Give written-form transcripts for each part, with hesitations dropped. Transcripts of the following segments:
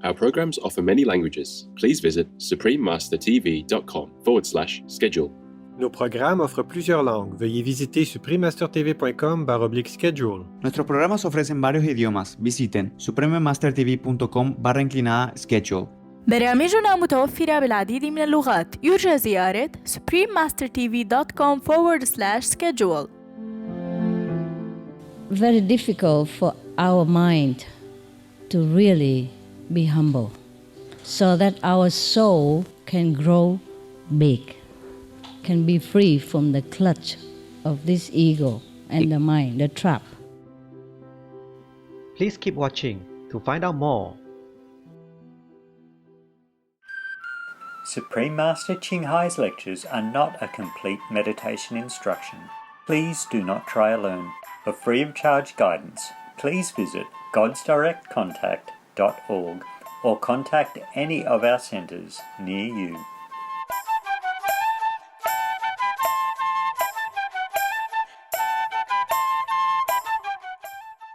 Our programs offer many languages. Please visit suprememastertv.com/schedule. Nos programas offrent plusieurs langues. Veuillez visiter suprememastertv.com/schedule. Nuestros programas ofrecen varios idiomas. Visiten suprememastertv.com/schedule. برامجنا متوفرة بالعديد من اللغات. يرجى زيارة suprememastertv.com/schedule. Very difficult for our mind to really be humble so that our soul can grow big, can be free from the clutch of this ego and the mind, the trap. Please keep watching to find out more. Supreme Master Ching Hai's lectures are not a complete meditation instruction. Please do not try alone. For free of charge guidance, please visit godsdirectcontact.org or contact any of our centres near you.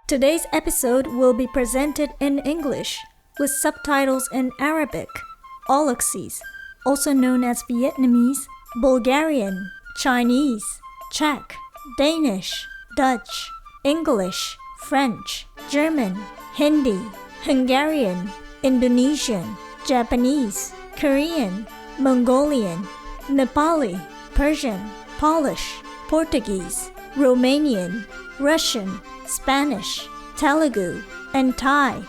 Today's episode will be presented in English with subtitles in Arabic, Aulacese, also known as Vietnamese, Bulgarian, Chinese, Czech, Danish, Dutch, English, French, German, Hindi, Hungarian, Indonesian, Japanese, Korean, Mongolian, Nepali, Persian, Polish, Portuguese, Romanian, Russian, Spanish, Telugu, and Thai.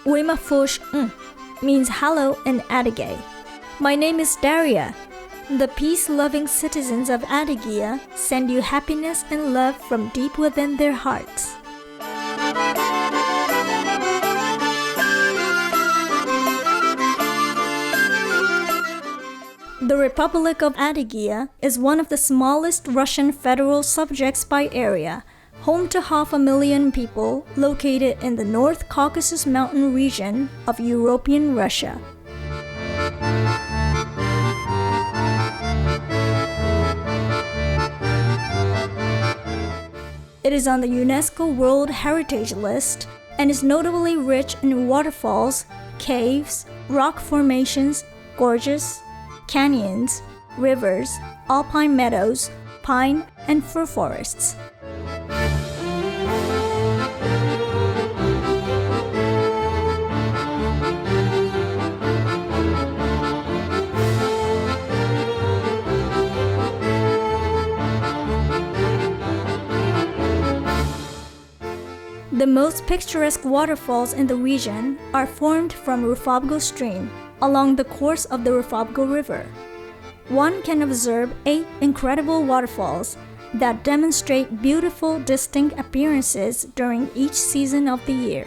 Wimafush means hello in Adyghe. My name is Daria. The peace-loving citizens of Adyghe send you happiness and love from deep within their hearts. The Republic of Adyghe is one of the smallest Russian federal subjects by area, home to 500,000 people, located in the North Caucasus Mountain region of European Russia. It is on the UNESCO World Heritage List and is notably rich in waterfalls, caves, rock formations, gorges, canyons, rivers, alpine meadows, pine and fir forests. The most picturesque waterfalls in the region are formed from Rufabgo Stream along the course of the Rufabgo River. One can observe 8 incredible waterfalls that demonstrate beautiful, distinct appearances during each season of the year.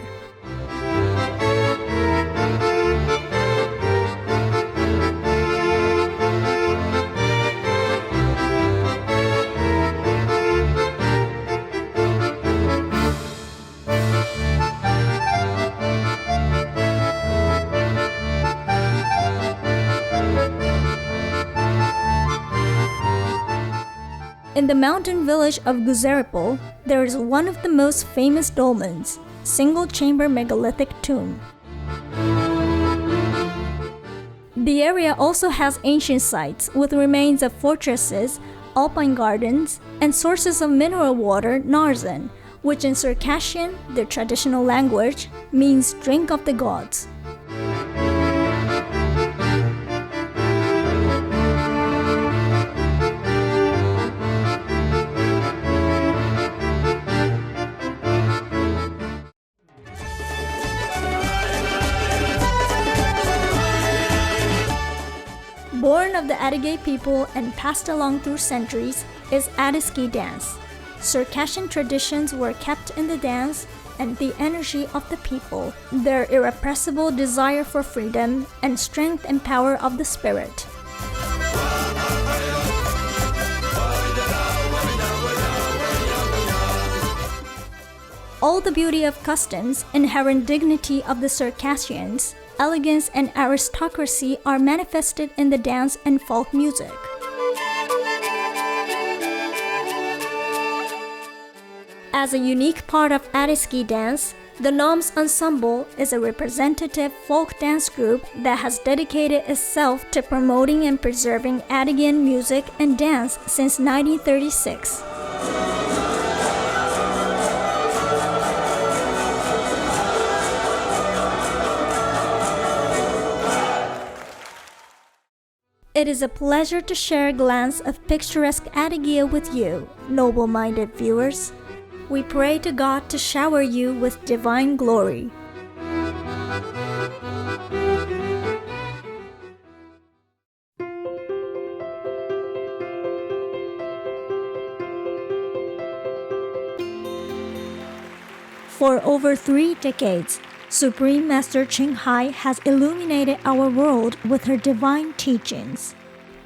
In the mountain village of Guzeripol, there is one of the most famous dolmens, single-chamber megalithic tomb. The area also has ancient sites with remains of fortresses, alpine gardens, and sources of mineral water, Narzen, which in Circassian, their traditional language, means drink of the gods. Born of the Adyghe people and passed along through centuries is Adiski dance. Circassian traditions were kept in the dance and the energy of the people, their irrepressible desire for freedom and strength and power of the spirit. All the beauty of customs, inherent dignity of the Circassians, elegance and aristocracy are manifested in the dance and folk music. As a unique part of Adiski dance, the Noms Ensemble is a representative folk dance group that has dedicated itself to promoting and preserving Adigan music and dance since 1936. It is a pleasure to share a glance of picturesque Adigia with you, noble-minded viewers. We pray to God to shower you with divine glory. For over 3 decades, Supreme Master Ching Hai has illuminated our world with her divine teachings.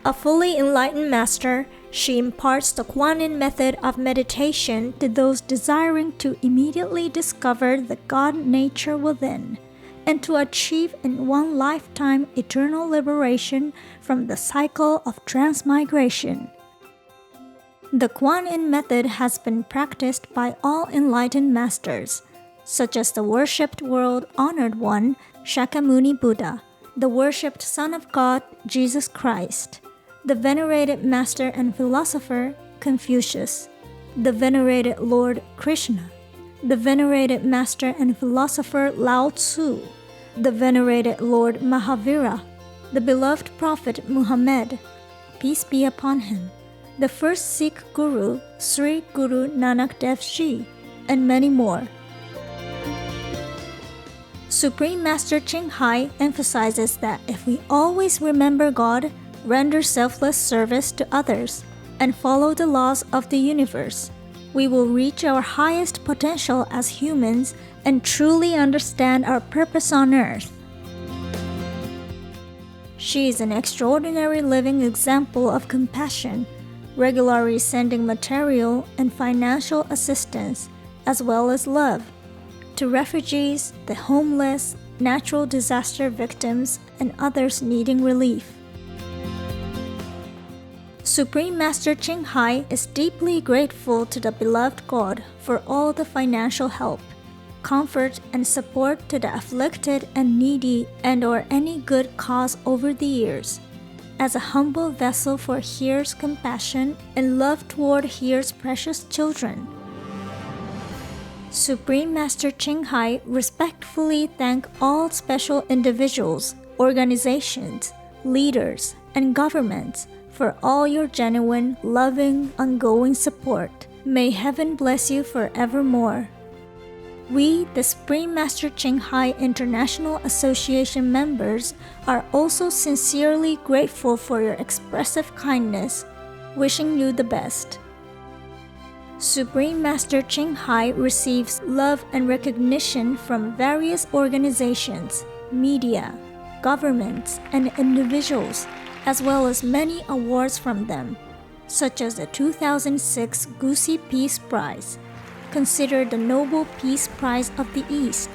A fully enlightened master, she imparts the Kuan-Yin method of meditation to those desiring to immediately discover the God nature within, and to achieve in one lifetime eternal liberation from the cycle of transmigration. The Kuan-Yin method has been practiced by all enlightened masters, such as the worshipped world-honored one, Shakyamuni Buddha, the worshipped Son of God, Jesus Christ, the venerated master and philosopher, Confucius, the venerated Lord Krishna, the venerated master and philosopher Lao Tzu, the venerated Lord Mahavira, the beloved prophet Muhammad, peace be upon him, the first Sikh Guru, Sri Guru Nanak Dev Ji, and many more. Supreme Master Ching Hai emphasizes that if we always remember God, render selfless service to others, and follow the laws of the universe, we will reach our highest potential as humans and truly understand our purpose on earth. She is an extraordinary living example of compassion, regularly sending material and financial assistance, as well as love, to refugees, the homeless, natural disaster victims, and others needing relief. Supreme Master Ching Hai is deeply grateful to the beloved God for all the financial help, comfort, and support to the afflicted and needy and/or any good cause over the years. As a humble vessel for Here's compassion and love toward Here's precious children, Supreme Master Ching Hai respectfully thank all special individuals, organizations, leaders, and governments for all your genuine, loving, ongoing support. May heaven bless you forevermore. We, the Supreme Master Ching Hai International Association members, are also sincerely grateful for your expressive kindness, wishing you the best. Supreme Master Ching Hai receives love and recognition from various organizations, media, governments, and individuals, as well as many awards from them, such as the 2006 Gusi Peace Prize, considered the Nobel Peace Prize of the East,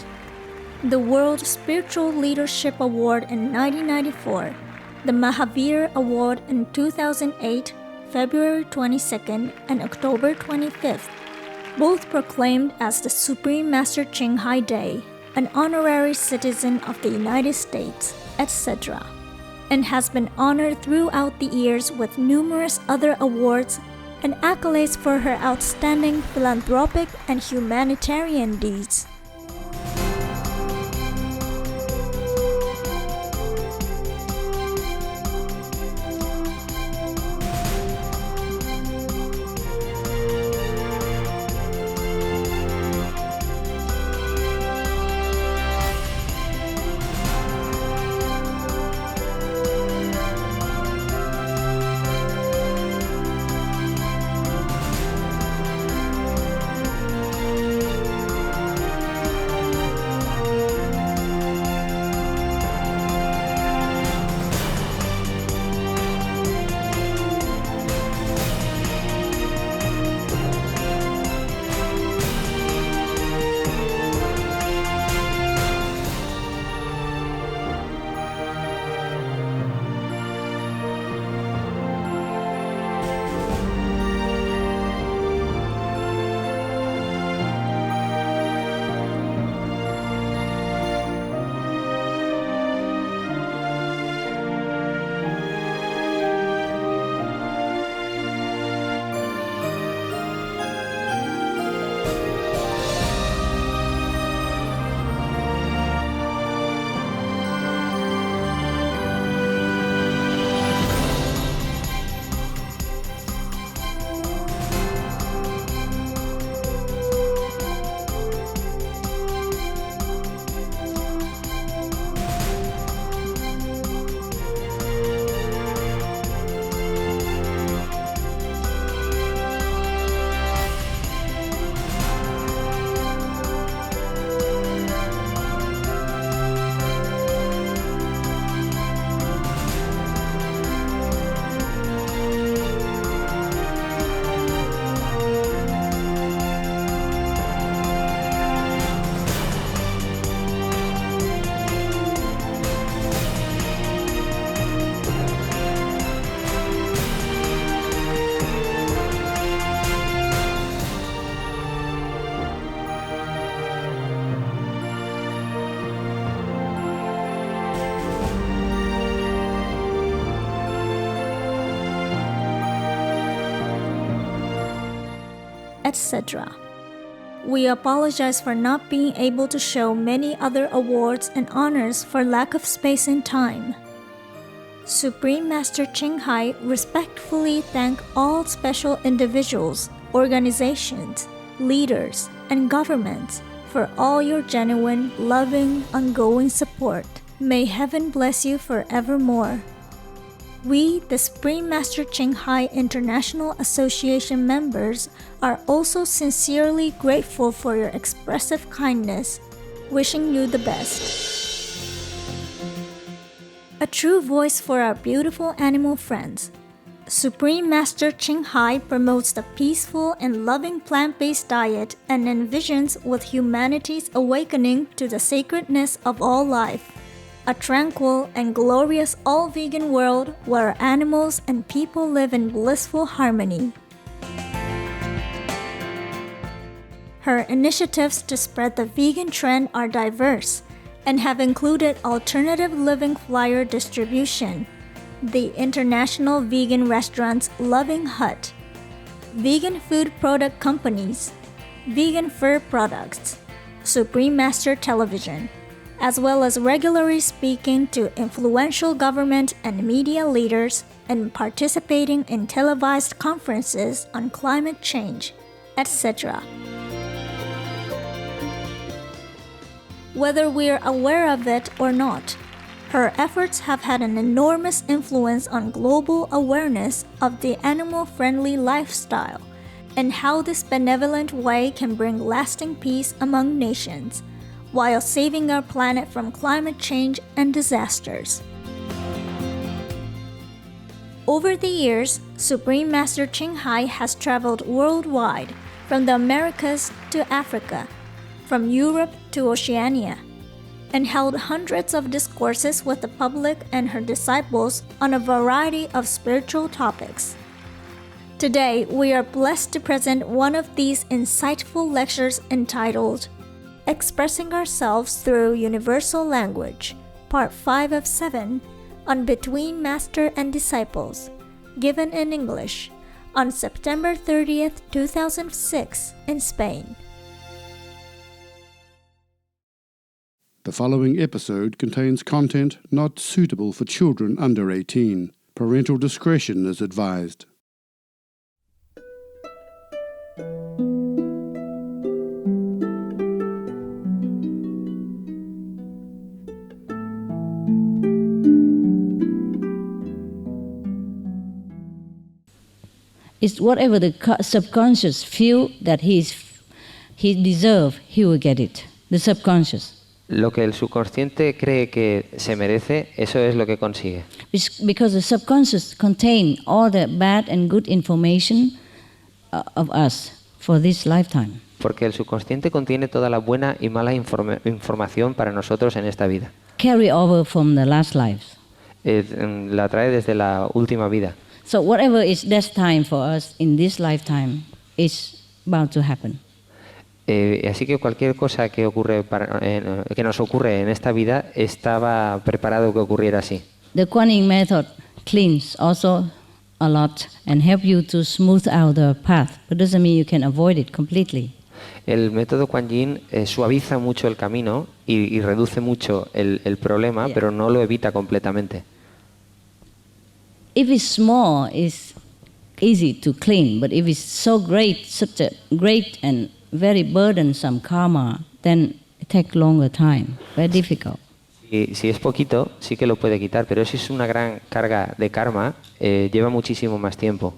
the World Spiritual Leadership Award in 1994, the Mahavir Award in 2008, February 22nd and October 25th, both proclaimed as the Supreme Master Ching Hai Day, an honorary citizen of the United States, etc., and has been honored throughout the years with numerous other awards and accolades for her outstanding philanthropic and humanitarian deeds. etc. We apologize for not being able to show many other awards and honors for lack of space and time. Supreme Master Ching Hai respectfully thank all special individuals, organizations, leaders, and governments for all your genuine, loving, ongoing support. May heaven bless you forevermore. We, the Supreme Master Ching Hai International Association members, are also sincerely grateful for your expressive kindness, wishing you the best. A true voice for our beautiful animal friends. Supreme Master Ching Hai promotes the peaceful and loving plant-based diet and envisions with humanity's awakening to the sacredness of all life. A tranquil and glorious all-vegan world where animals and people live in blissful harmony. Her initiatives to spread the vegan trend are diverse and have included alternative living flyer distribution, the International Vegan Restaurants Loving Hut, vegan food product companies, vegan fur products, Supreme Master Television, as well as regularly speaking to influential government and media leaders and participating in televised conferences on climate change, etc. Whether we're aware of it or not, her efforts have had an enormous influence on global awareness of the animal-friendly lifestyle and how this benevolent way can bring lasting peace among nations, while saving our planet from climate change and disasters. Over the years, Supreme Master Ching Hai has traveled worldwide, from the Americas to Africa, from Europe to Oceania, and held hundreds of discourses with the public and her disciples on a variety of spiritual topics. Today, we are blessed to present one of these insightful lectures entitled Expressing Ourselves Through Universal Language, Part 5 of 7, on Between Master and Disciples, given in English, on September 30th, 2006, in Spain. The following episode contains content not suitable for children under 18. Parental discretion is advised. It's whatever the subconscious feel that he deserves, he will get it. The subconscious. Lo que el subconsciente cree que se merece, eso es lo que consigue. Because the subconscious contains all the bad and good information of us for this lifetime. Porque el subconsciente contiene toda la buena y mala información para nosotros en esta vida. Carry over from the last lives. La trae desde la última vida. So whatever is destined for us in this lifetime is bound to happen. Así que cualquier cosa que nos ocurre en esta vida estaba preparado que ocurriera así. The Kuan Yin method cleans also a lot and help you to smooth out the path, but doesn't mean you can avoid it completely. El método Kuan Yin suaviza mucho el camino y reduce mucho el problema, pero no lo evita completamente. If it's small, it's easy to clean, but if it's so great, such a great and very burdensome karma, then it takes longer time, very difficult. Y si es poquito, sí que lo puede quitar, pero si es una gran carga de karma, lleva muchísimo más tiempo.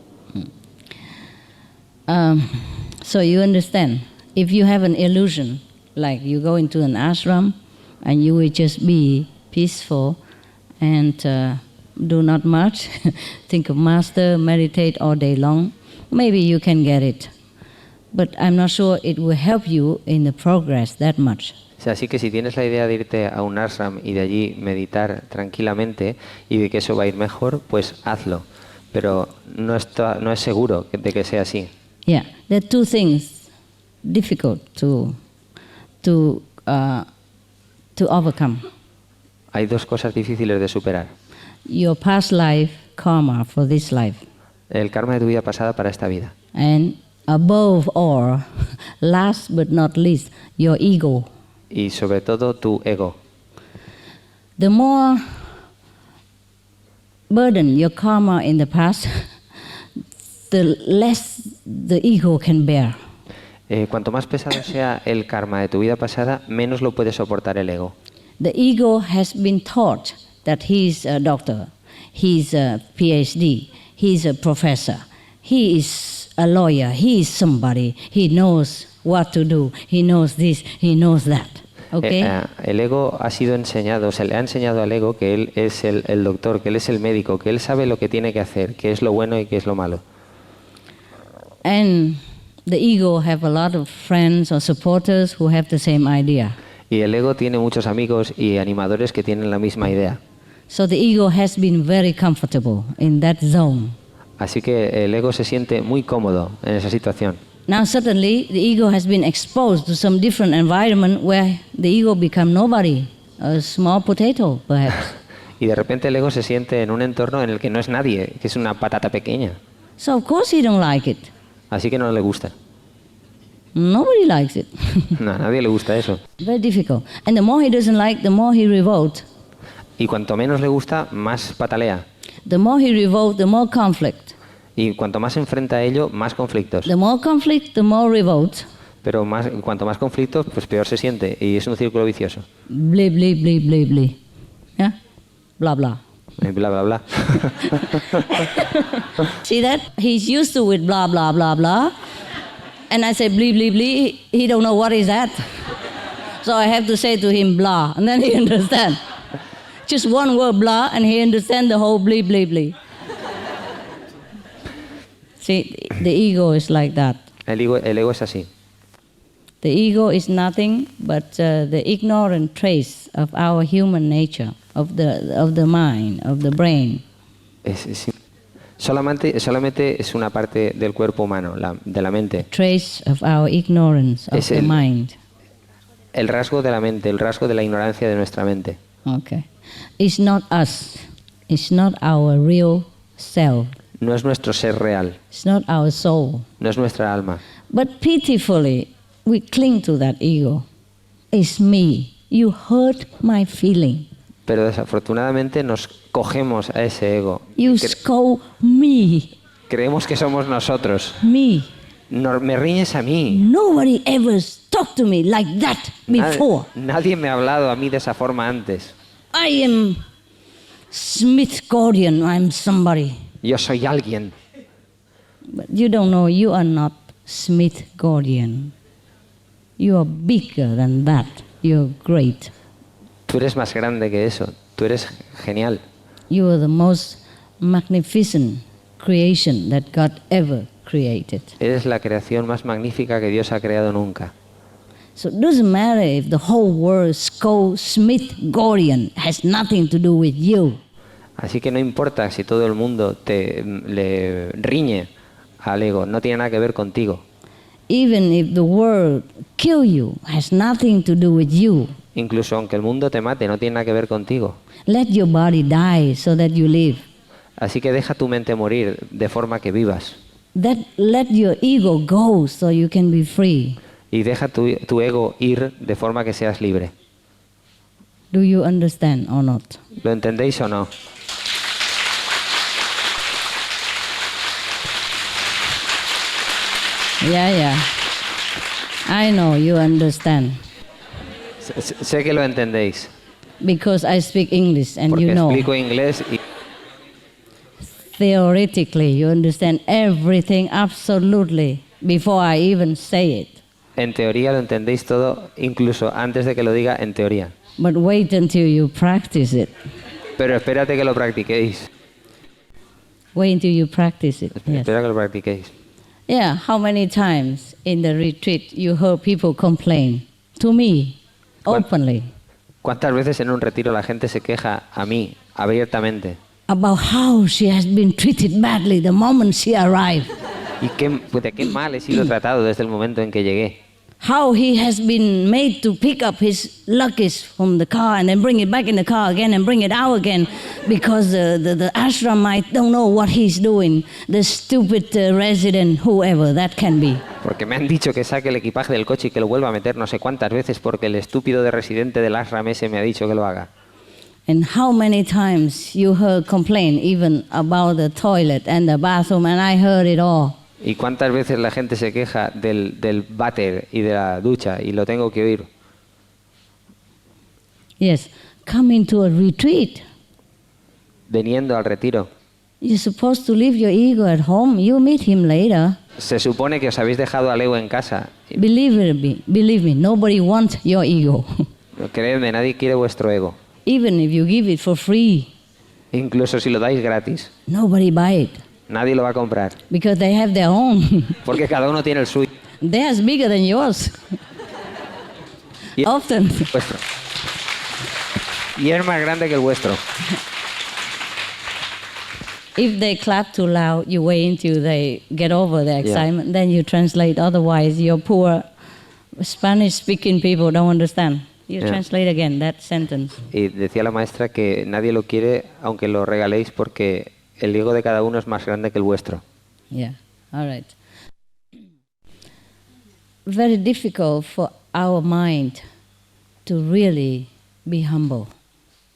So you understand, if you have an illusion, like you go into an ashram and you will just be peaceful and do not much, think of master, meditate all day long, maybe you can get it. But I'm not sure it will help you in the progress that much. Así que si tienes la idea de irte a un ashram y de allí meditar tranquilamente y de que eso va a ir mejor, pues hazlo. Pero no es seguro de que sea así. Yeah, there are two things difficult to overcome. Hay dos cosas difíciles de superar. Your past life karma for this life. El karma de tu vida pasada para esta vida. And above all, last but not least, your ego. Y sobre todo tu ego. The more burden your karma in the past, the less the ego can bear. Cuanto más pesado sea el karma de tu vida pasada, menos lo puede soportar el ego. The ego has been taught that he's a doctor, he's a PhD, he's a professor, he is a lawyer, he is somebody, he knows what to do, he knows this, he knows that. Okay? El ego ha sido enseñado, se le ha enseñado al ego que él es el doctor, que él es el médico, que él sabe lo que tiene que hacer, qué es lo bueno y qué es lo malo. And the ego have a lot of friends or supporters who have the same idea. Y el ego tiene muchos amigos y animadores que tienen la misma idea. So the ego has been very comfortable in that zone. Así que el ego se siente muy cómodo en esa situación. Now suddenly the ego has been exposed to some different environment where the ego become nobody, a small potato perhaps. Y de repente el ego se siente en un entorno en el que no es nadie, que es una patata pequeña. So of course he don't like it. Así que no le gusta. Nobody likes it. No, a nadie le gusta eso. Very difficult. And the more he doesn't like, the more he revolt. Y cuanto menos le gusta, más patalea. The more he revolt, the more conflict. Y cuanto más se enfrenta a ello, más conflictos. The more conflict, the more revolt. Pero cuanto más conflictos, pues peor se siente. Y es un círculo vicioso. Blee, blee, blee, blee, blee. Yeah? Blah, blah. Bla, bla, bla. See that? He's used to it, blah, blah, blah, blah. And I say, blee, blee, blee. He don't know what is that. So I have to say to him, blah. And then he understands. Just one word, blah, and he understands the whole blee, blee, blee. See, the ego is like that. El ego es así. The ego is nothing but the ignorant trace of our human nature, of the mind, of the brain. Solamente es una parte del cuerpo humano, de la mente. Trace of our ignorance of the mind. El rasgo de la mente, el rasgo de la ignorancia de nuestra mente. Okay. It's not us. It's not our real self. No es nuestro ser real. It's not our soul. No es nuestra alma. But pitifully, we cling to that ego. It's me. You hurt my feeling. Pero desafortunadamente nos cogemos a ese ego. You scold me. Creemos que somos nosotros. Me. Me riñes a mí. Nobody ever talked to me like that before. Nadie me ha hablado a mí de esa forma antes. I am Smith Gordian. I'm somebody. Yo soy alguien. But you don't know, you are not Smith Gordian. You are bigger than that. You're great. Tú eres más grande que eso. Tú eres genial. You are the most magnificent creation that God ever created. Eres la creación más magnífica que Dios ha creado nunca. So it doesn't matter if the whole world scolds Smith Gordian. Has nothing to do with you. Así que no importa si todo el mundo le riñe al ego, no tiene nada que ver contigo. Even if the world kill you, has nothing to do with you. Incluso aunque el mundo te mate, no tiene nada que ver contigo. Let your body die so that you live. Así que deja tu mente morir de forma que vivas. Let your ego go so you can be free. Y deja tu ego ir de forma que seas libre. Do you understand or not? ¿Lo entendéis o no? Yeah. I know you understand. Sé que lo entendéis. Because I speak English and Porque you know. explico inglés y Theoretically, you understand everything absolutely before I even say it. en teoría lo entendéis todo, incluso antes de que lo diga en teoría. But wait until you practice it. Pero espérate que lo practiquéis. Wait until you practice it. Yes. Espera que lo practiquéis. Yeah, how many times in the retreat you heard people complain to me openly ¿Cuántas veces en un retiro la gente se queja a mí abiertamente? about how she has been treated badly the moment she arrived? ¿Y de qué mal he sido tratado desde el momento en que llegué? How he has been made to pick up his luggage from the car and then bring it back in the car again and bring it out again because the ashramite don't know what he's doing. The stupid resident, whoever that can be. Porque me han dicho que saque el equipaje del coche y que lo vuelva a meter no sé cuántas veces porque el estúpido de residente del ashram ese me ha dicho que lo haga. And how many times you heard complain even about the toilet and the bathroom, and I heard it all. ¿Y cuántas veces la gente se queja del váter y de la ducha y lo tengo que oír? Yes, come into a retreat. Viniendo al retiro. You're supposed to leave your ego at home. You meet him later. Se supone que os habéis dejado al ego en casa. Believe me, nobody wants your ego. Creedme, nadie quiere vuestro ego. Even if you give it for free, Incluso si lo dais gratis. nobody buy it Nadie lo va a comprar. because they have their own. Porque cada uno tiene el suyo. Theirs bigger than yours. Y Often. vuestro. Y es más grande que el vuestro. If they clap too loud, you wait until they get over their excitement, then you translate. Otherwise, your poor Spanish-speaking people don't understand. You translate again that sentence. Y decía la maestra que nadie lo quiere aunque lo regaléis porque el ego de cada uno es más grande que el vuestro. Yeah, all right. Very difficult for our mind to really be humble,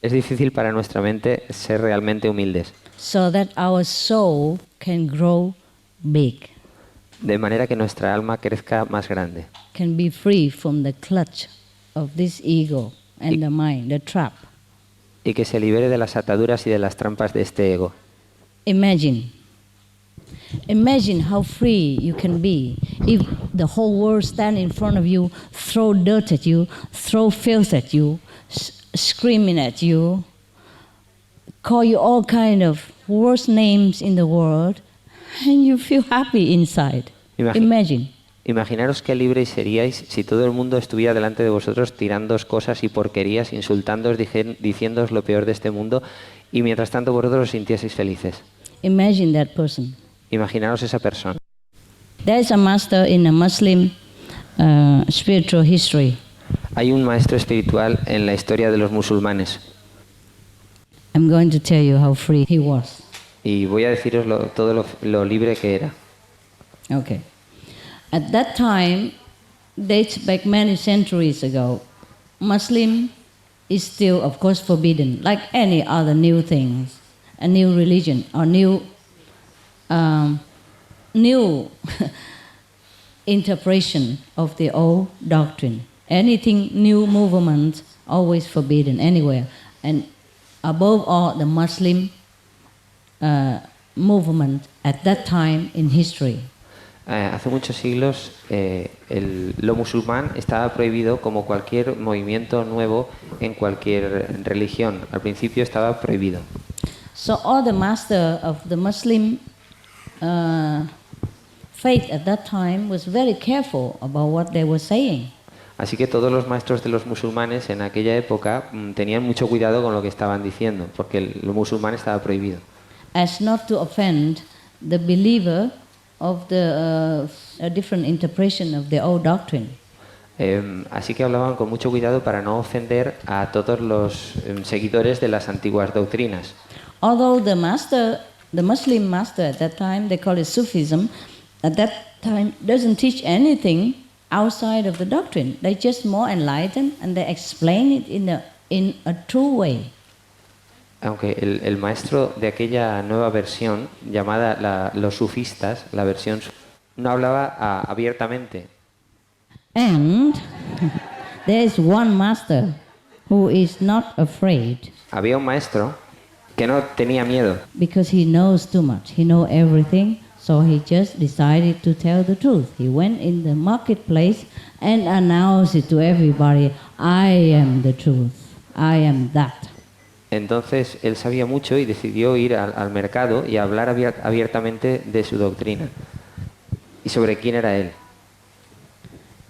Es difícil para nuestra mente ser realmente humildes, so that our soul can grow big, de manera que nuestra alma crezca más grande can be free from the clutch of this ego and the mind, the trap. y que se libere de las ataduras y de las trampas de este ego. Imagine how free you can be if the whole world stand in front of you, throw dirt at you, throw filth at you, screaming at you, call you all kind of worst names in the world, and you feel happy inside. Imagine. Imaginaros qué libres seríais si todo el mundo estuviera delante de vosotros tirándoos cosas y porquerías, insultándoos, diciéndoos lo peor de este mundo, y mientras tanto vosotros os sintieseis felices. Imagine that person. Imaginaros esa persona. There is a master in a Muslim spiritual history. Hay un maestro espiritual en la historia de los musulmanes. I'm going to tell you how free he was. Y voy a deciros todo lo libre que era. Okay. At that time, dates back many centuries ago, Muslim is still, of course, forbidden, like any other new things, a new religion or new interpretation of the old doctrine. Anything new movement, always forbidden anywhere. And above all, the Muslim movement at that time in history. Hace muchos siglos lo musulmán estaba prohibido como cualquier movimiento nuevo en cualquier religión. Al principio estaba prohibido. So all the master of the Muslim faith at that time was very careful about what they were saying. Así que todos los maestros de los musulmanes en aquella época tenían mucho cuidado con lo que estaban diciendo, porque lo musulmán estaba prohibido. As not to offend the believer of the a different interpretation of the old doctrine. Así que hablaban con mucho cuidado para no ofender a todos los seguidores de las antiguas doctrinas. Although the Muslim master at that time, they call it Sufism, at that time doesn't teach anything outside of the doctrine. They're just more enlightened and they explain it in a true way. Aunque el maestro de aquella nueva versión, llamada los sufistas, la versión no hablaba abiertamente. And there is one master who is not afraid. Había un maestro que no tenía miedo. Because he knows too much. He knows everything, so he just decided to tell the truth. He went in the marketplace and announced it to everybody, I am the truth. I am that. Entonces él sabía mucho y decidió ir al mercado y hablar abiertamente de su doctrina y sobre quién era él.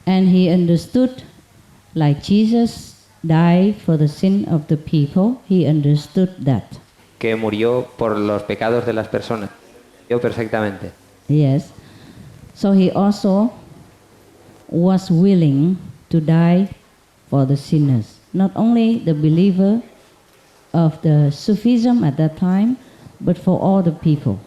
And he understood, like Jesus died for the sin of the people, he understood that. Que murió por los pecados de las personas. Yo perfectamente. Yes. So he also was willing to die for the sinners. Not only the believer of the Sufism at that time, but for all the people,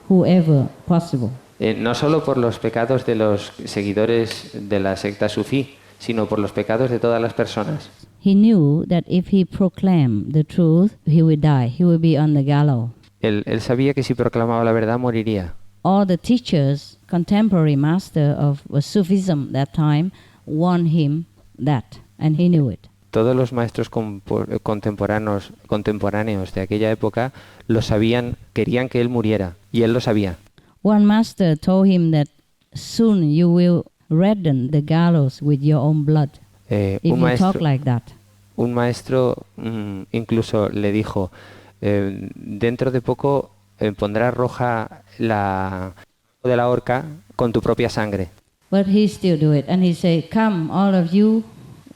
whoever possible. No solo por los pecados de los seguidores de la secta sufí, sino por los pecados de todas las personas. He knew that if he proclaimed the truth, he would die. He would be on the gallows. Él sabía que si proclamaba la verdad moriría. All the teachers, contemporary master of Sufism that time, warned him that, and he knew it. Todos los maestros contemporáneos de aquella época lo sabían, querían que él muriera, y él lo sabía. One master told him that soon you will redden the gallows with your own blood if you talk like that. Un maestro incluso le dijo, dentro de poco pondrás roja la de la horca con tu propia sangre. But he still do it, and he said, "Come, all of you,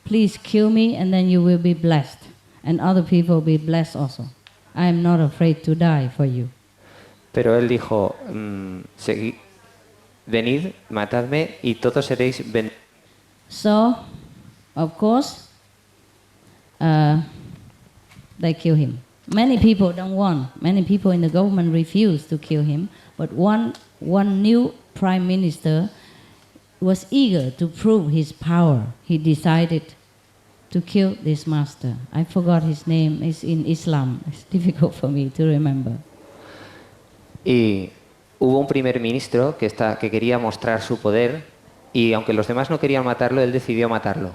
please kill me, and then you will be blessed, and other people will be blessed also. I am not afraid to die for you." Pero él dijo, venid, matadme y todos seréis bendecidos. So, of course, they kill him. Many people don't want. Many people in the government refuse to kill him. But one new prime minister was eager to prove his power. He decided to kill this master. I forgot his name. It's in Islam. It's difficult for me to remember. Y hubo un primer ministro que quería mostrar su poder y aunque los demás no querían matarlo, él decidió matarlo.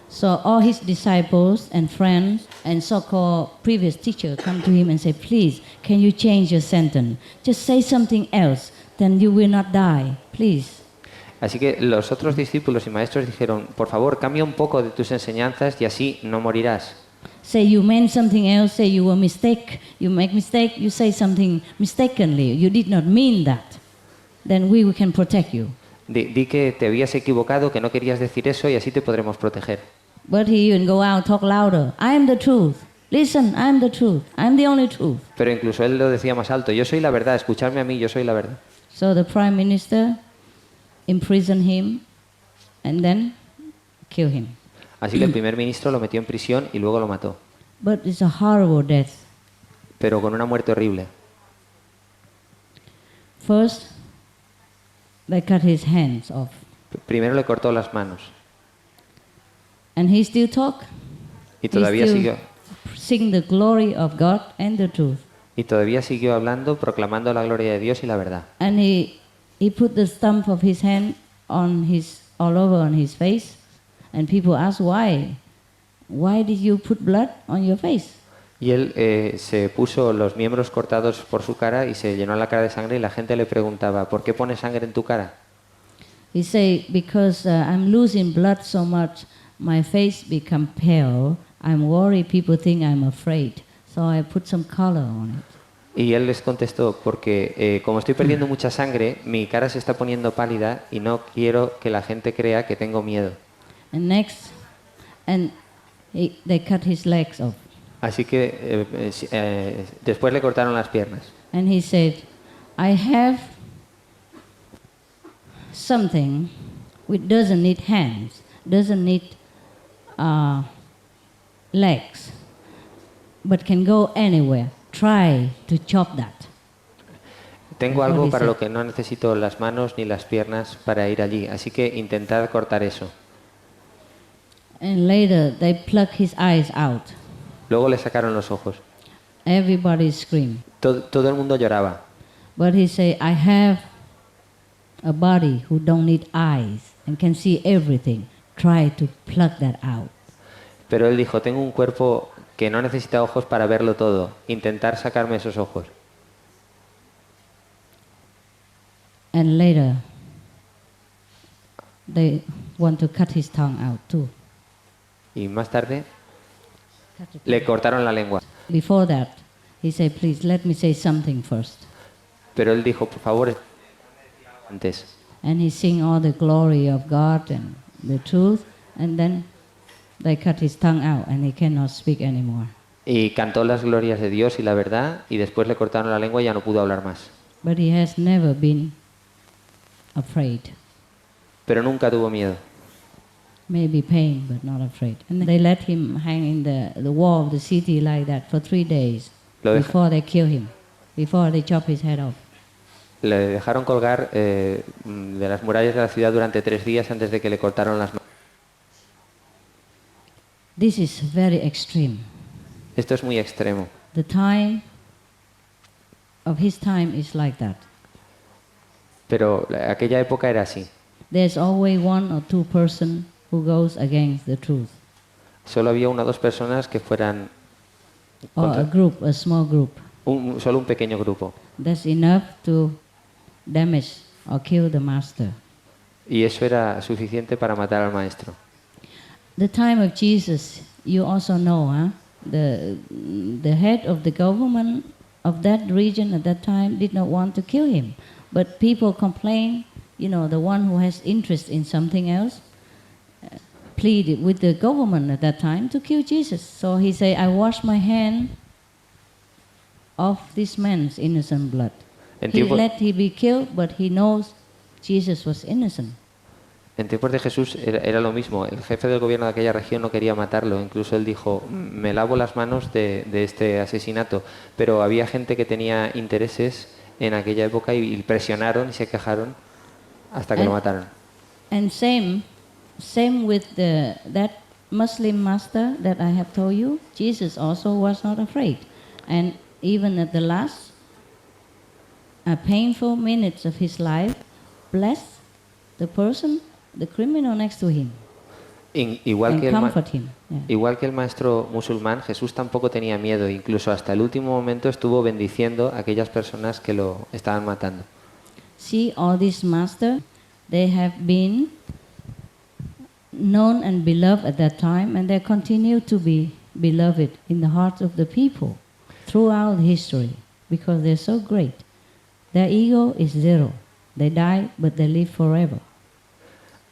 So all his disciples and friends and so-called previous teacher come to him and say, "Please, can you change your sentence? Just say something else, then you will not die, please." Así que los otros discípulos y maestros dijeron, por favor, cambia un poco de tus enseñanzas y así no morirás. Say you meant something else, say you were mistake, you make mistake, you say something mistakenly, you did not mean that. Then we can protect you. Di que te habías equivocado, que no querías decir eso y así te podremos proteger. But he even go out, talk louder. I am the truth. Listen, I am the truth. I am the only truth. Pero incluso él lo decía más alto, yo soy la verdad, escuchadme a mí, yo soy la verdad. So the prime minister imprisoned him and then killed him. Así que el primer ministro lo metió en prisión y luego lo mató. But it's a horrible death. Pero con una muerte horrible. First, they cut his hands off. Primero le cortó las manos. And he still talk. Y todavía siguió. Sing the glory of God and the truth. Y todavía siguió hablando, proclamando la gloria de Dios y la verdad. And he put the stump of his hand all over on his face, and people ask why. Why did you put blood on your face? Y él se puso los miembros cortados por su cara y se llenó la cara de sangre y la gente le preguntaba, ¿por qué pones sangre en tu cara? He said, because I'm losing blood so much, my face become pale. I'm worried people think I'm afraid, so I put some color on it. Y él les contestó, porque como estoy perdiendo mucha sangre, mi cara se está poniendo pálida y no quiero que la gente crea que tengo miedo. And next, they cut his legs off. Así que después le cortaron las piernas. And he said, I have something which doesn't need hands, doesn't need legs, but can go anywhere. Try to chop that. Tengo algo para lo que no necesito las manos ni las piernas para ir allí, así que intentad cortar eso. And later they pluck his eyes out. Luego le sacaron los ojos. Everybody screamed. Todo el mundo lloraba. But he said, I have a body who don't need eyes and can see everything. Try to pluck that out. Pero él dijo, tengo un cuerpo que no necesita ojos para verlo todo. Intentar sacarme esos ojos. And later, they want to cut his tongue out too. Y más tarde, le cortaron la lengua. Before that, he said, please let me say something first. Pero él dijo, por favor, antes. And he sing all the glory of God and the truth, and then they cut his tongue out and he cannot speak anymore. Y cantó las glorias de Dios y la verdad, y después le cortaron la lengua y ya no pudo hablar más. But he has never been afraid. Pero nunca tuvo miedo. maybe pain, but not afraid. And they let him hang in the wall of the city like that for 3 days before they kill him, before they chop his head off. Le dejaron colgar de las murallas de la ciudad durante 3 días antes de que le cortaron las manos. This is very extreme. Esto es muy extremo. The time of his time is like that. Pero aquella época era así. There's always 1 or 2 person who goes against the truth. Solo había 1 o 2 personas que fueran Or a group, a small group. Solo un pequeño grupo. That's enough to damage or kill the master. Y eso era suficiente para matar al maestro. The time of Jesus, you also know, huh? The head of the government of that region at that time did not want to kill him. But people complain, the one who has interest in something else pleaded with the government at that time to kill Jesus. So he said, I wash my hand of this man's innocent blood. He let him be killed, but he knows Jesus was innocent. En tiempos de Jesús era lo mismo. El jefe del gobierno de aquella región no quería matarlo. Incluso él dijo, me lavo las manos de este asesinato. Pero había gente que tenía intereses en aquella época y presionaron y se quejaron hasta que lo mataron. And same with that Muslim master that I have told you. Jesus also was not afraid. And even at the last painful minutes of his life, blessed the person, the criminal next to him. Igual que el maestro musulmán, Jesús tampoco tenía miedo. Incluso hasta el último momento estuvo bendiciendo a aquellas personas que lo estaban matando. See, all these masters, they have been known and beloved at that time, and they continue to be beloved in the hearts of the people throughout history because they're so great. Their ego is 0. They die, but they live forever.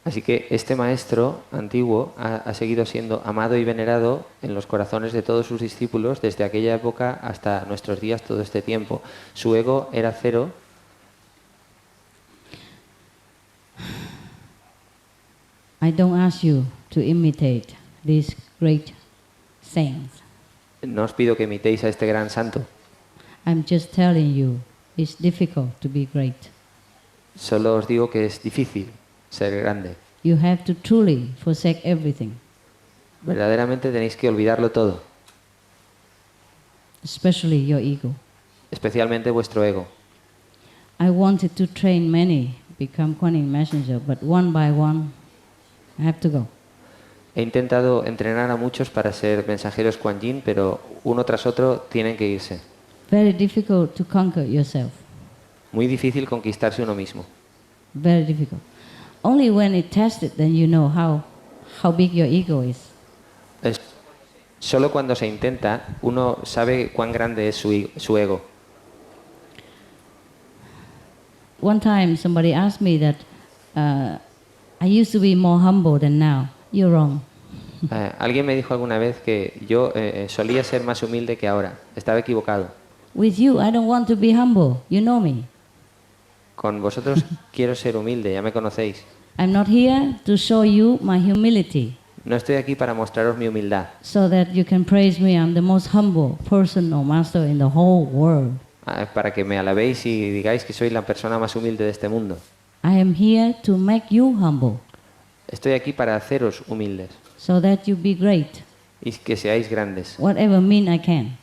Así que este maestro antiguo ha seguido siendo amado y venerado en los corazones de todos sus discípulos desde aquella época hasta nuestros días, todo este tiempo. Su ego era 0. I don't ask you to imitate these great saints. No os pido que imitéis a este gran santo. I'm just telling you, it's difficult to be great. Solo os digo que es difícil ser grande. You have to truly forsake everything. Verdaderamente tenéis que olvidarlo todo. Especially your ego. Especialmente vuestro ego. I wanted to train many become Kuan messenger, but one by one I have to go. He intentado entrenar a muchos para ser mensajeros Kuan Yin, pero uno tras otro tienen que irse. Very difficult to conquer yourself. Muy difícil conquistarse uno mismo. Very difficult. Only when it tested, then you know how big your ego is. Solo cuando se intenta, uno sabe cuán grande es su ego. One time somebody asked me that I used to be more humble than now. You're wrong. Alguien me dijo alguna vez que yo solía ser más humilde que ahora. Estaba equivocado. With you, I don't want to be humble. You know me. Con vosotros quiero ser humilde, ya me conocéis. I'm not here to show you my humility. No estoy aquí para mostraros mi humildad. So that you can praise me. I'm the most humble person or master in the whole world. Para que me alabéis y digáis que soy la persona más humilde de este mundo. I am here to make you humble. Estoy aquí para haceros humildes. So that you be great. Y que seáis grandes. Whatever mean I can.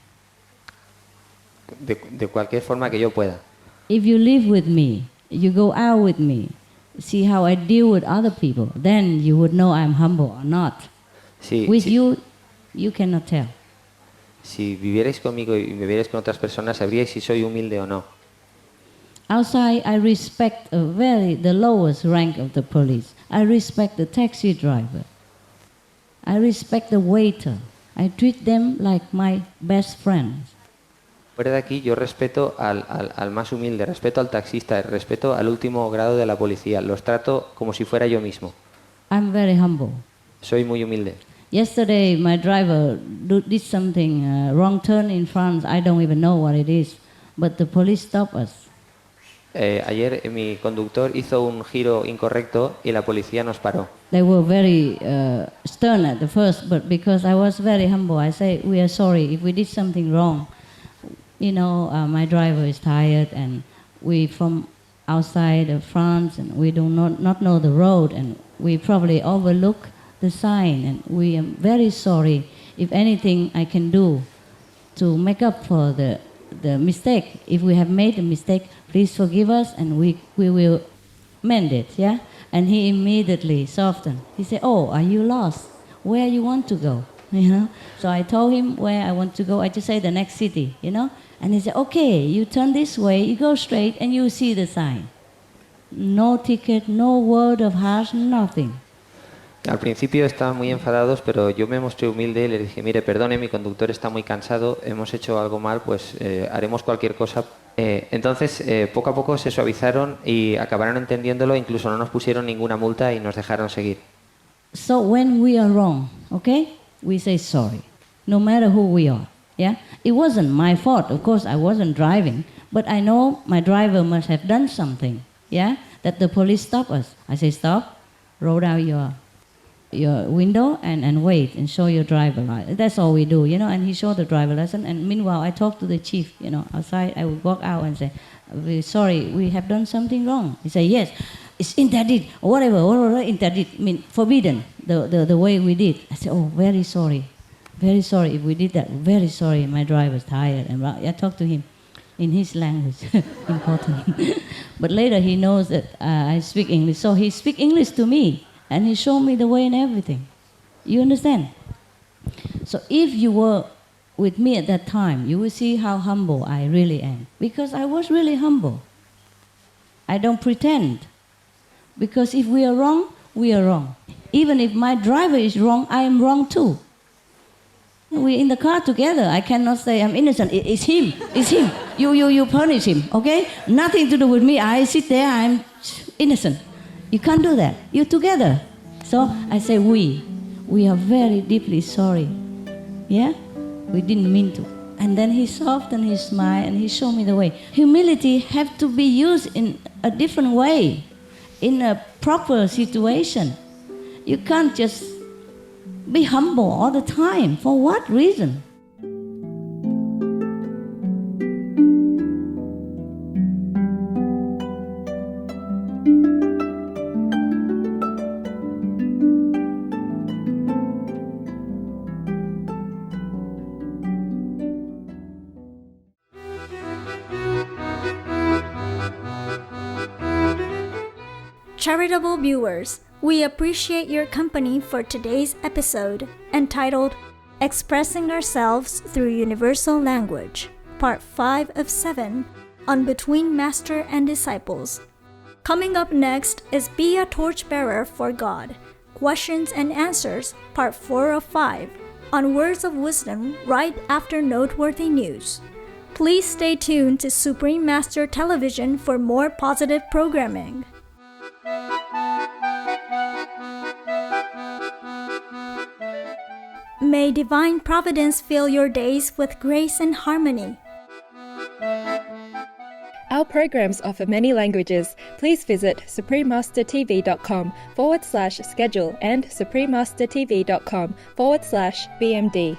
De cualquier forma que yo pueda. If you live with me, you go out with me, see how I deal with other people, then you would know I'm humble or not. With you, you cannot tell. Si vivierais conmigo y vivierais con otras personas, sabríais si soy humilde o no. Outside, I respect the lowest rank of the police. I respect the taxi driver. I respect the waiter. I treat them like my best friends. Fuera de aquí yo respeto al más humilde, respeto al taxista, respeto al último grado de la policía. Los trato como si fuera yo mismo. I'm very humble. Soy muy humilde. Yesterday my driver did something wrong turn in France. I don't even know what it is, but the police stopped us. Ayer mi conductor hizo un giro incorrecto y la policía nos paró. They were very stern at the first, but because I was very humble, I say, we are sorry if we did something wrong. My driver is tired, and we from outside of France, and we do not know the road, and we probably overlook the sign, and we are very sorry. If anything I can do to make up for the mistake, if we have made a mistake, please forgive us, and we will mend it, yeah? And he immediately softened. He said, oh, are you lost? Where you want to go? So I told him where I want to go. I just say the next city, And he said, okay, you turn this way, you go straight, and you see the sign. No ticket, no word of harsh, nothing. Al principio estaban muy enfadados, pero yo me mostré humilde y le dije, mire, perdone, mi conductor está muy cansado, hemos hecho algo mal, pues haremos cualquier cosa. Entonces, poco a poco se suavizaron y acabaron entendiéndolo, incluso no nos pusieron ninguna multa y nos dejaron seguir. So when we are wrong, okay, we say sorry, no matter who we are, yeah? It wasn't my fault, of course, I wasn't driving, but I know my driver must have done something, yeah, that the police stop us. I say, stop, roll down your window and wait and show your driver license. That's all we do, and he showed the driver license. And meanwhile, I talked to the chief, outside. I would walk out and say, we're sorry, we have done something wrong. He said, yes, it's interdit, or whatever interdit, forbidden, the way we did. I said, oh, very sorry if we did that, very sorry, my driver's tired. And I talked to him in his language, important. But later he knows that I speak English, so he speak English to me. And he showed me the way and everything. You understand? So if you were with me at that time, you will see how humble I really am. Because I was really humble. I don't pretend. Because if we are wrong, we are wrong. Even if my driver is wrong, I am wrong too. We're in the car together. I cannot say I'm innocent. It's him. It's him. You punish him, okay? Nothing to do with me. I sit there, I'm innocent. You can't do that. You're together. So I say we are very deeply sorry. Yeah? We didn't mean to. And then he softened his smile and he showed me the way. Humility have to be used in a different way, in a proper situation. You can't just be humble all the time. For what reason? Charitable viewers, we appreciate your company for today's episode entitled Expressing Ourselves Through Universal Language, Part 5 of 7 on Between Master and Disciples. Coming up next is Be a Torchbearer for God, Questions and Answers, Part 4 of 5 on Words of Wisdom right after Noteworthy News. Please stay tuned to Supreme Master Television for more positive programming. May Divine Providence fill your days with grace and harmony. Our programs offer many languages. Please visit suprememastertv.com/schedule and suprememastertv.com/BMD.